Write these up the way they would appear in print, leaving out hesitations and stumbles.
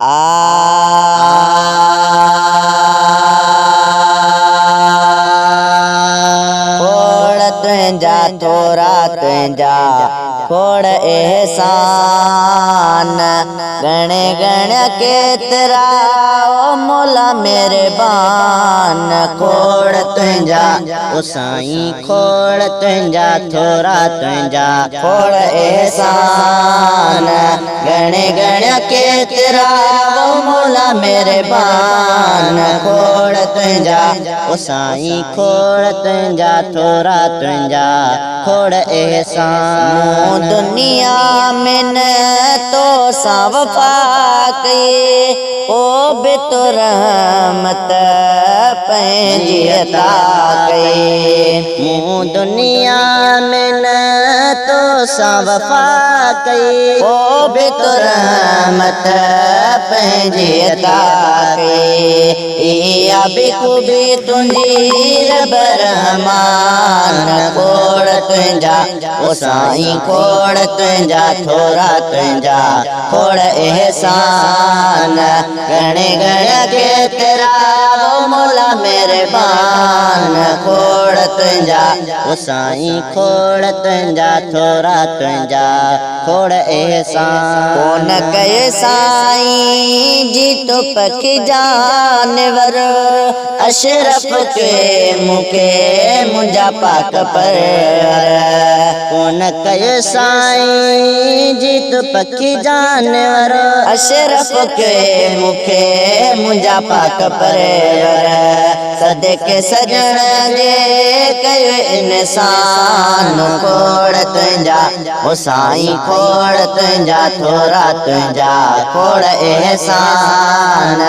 खोड़ तुंहिंजा थोरा तुंहिंजा खोड़ एहसान गणे गण केतिरा ओ मौला मेहरबान। खोड़ तुंहिंजा ओ साईं खोड़ तुंहिंजा थोरा तुंहिंजा खोड़ एहसान गणे गण केतिरा ओ मौला मेहरबान। खोड़ तुंहिंजा ओ साईं खोड़ तुंहिंजा थोरा तुंहिंजा खोड़ एहसान। दुनिया में न तो सां वफ़ा कई ओ बि तो रहमत पंहिंजी अता कई। मूं दुनिया में न तो सां वफ़ा कई ओ बि तो रहमत पंहिंजी अता कई। इहा बि ख़ूबी तुंहिंजी रब रहमान। खोड़ तुंहिंजा ओ साईं खोड़ तुंहिंजा थोरा तुंहिंजा खोड़ एहसान गणे गण केतिरा ओ मौला मेहरबान। खोड़ तुंहिंजा ओ साईं खोड़ तुंहिंजा थोरा तुंहिंजा खोड़ एहसान। कोन कये साईं जी तो पखी जानवर अशरफ के मूंखे मुंहिंजा पाक पर। कोन कये साईं जी तो पखी जानवर अशरफ के मूंखे मुंहिंजा पाक पर। सदके सजण जे कयो इंसान। खोड़ तुंहिंजा ओ साईं खोड़ तुंहिंजा थोरा तुंहिंजा खोड़ एहसान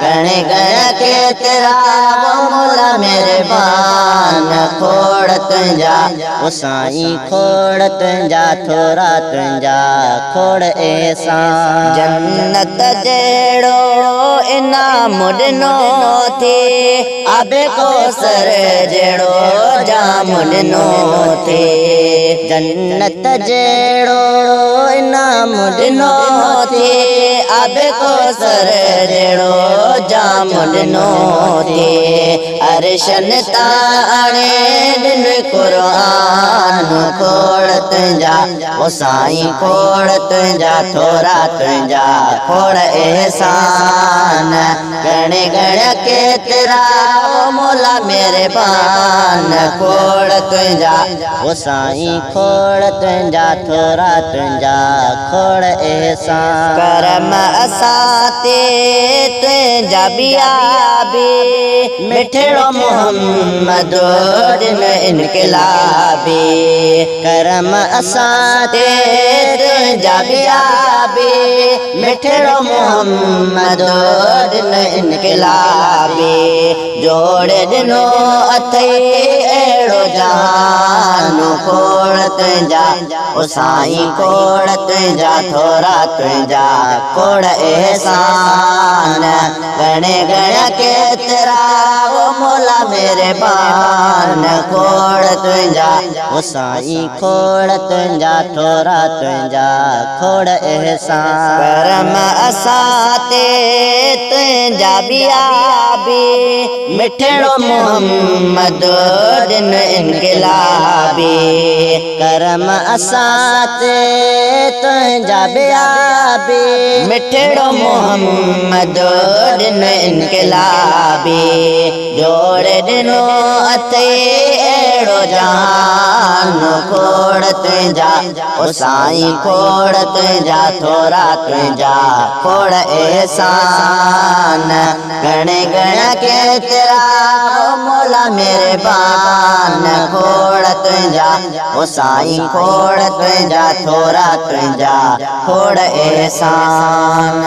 गणे गण केतिरा ओ मौला मेहरबान। खोड़ तुंहिंजा ओ साईं खोड़ तुंहिंजा थोरा तुंहिंजा खोड़ एहसान। जन्नत जहिड़ो इनाम ॾिनो थी आबे कौसर जहिड़ो जाम ॾिनो थी। जन्नत जहिड़ो इनाम ॾिनो थी आबे कौसर जहिड़ो जाम ॾिनो थी। अर्शन तां आणे ॾिनो क़ुरान। खोड़ तुंहिंजा ओ साईं खोड़ तुंहिंजा थोरा तुंहिंजा खोड़ एहसान गणे गण केतिरा ओ मौला मेहरबान। खोड़ तुंहिंजा ओ साईं खोड़ तुंहिंजा थोरा तुंहिंजा खोड़ एहसान। करम असां ते तुंहिंजा बिया बि मिठड़ो मोहम्मद ॾिन इनकलाबी। करम असां ते तुंहिंजा बिया बि मिठड़ो मोहम्मद ॾिन इनकलाबी। जोड़े ॾिनो अथई अहिड़ो जहान। खोड़ तुंहिंजा ओ साईं खोड़ तुंहिंजा थोरा तुंहिंजा खोड़ एहसान गणे गण केतिरा ओ मौला मेहरबान। खोड़ तुंहिंजा ओ साईं खोड़ तुंहिंजा थोरा तुंहिंजा खोड़ एहसान। करम असां ते तुंहिंजा बिया बि मिठड़ो मोहम्मद ॾिन इनकलाबी। करम असां ते तुंहिंजा बिया बि मिठड़ो मोहम्मद ॾिन इनकलाबी। जोड़े ॾिनो अथई अहिड़ो जहान। खोड़ तुंहिंजा ओ साईं खोड़ तुंहिंजा थोरा तुंहिंजा खोड़ एहसान गणे गण केतिरा ओ मौला मेहरबान। खोड़ तुंहिंजा ओ साईं खोड़ तुंहिंजा थोरा तुंहिंजा खोड़ एहसान।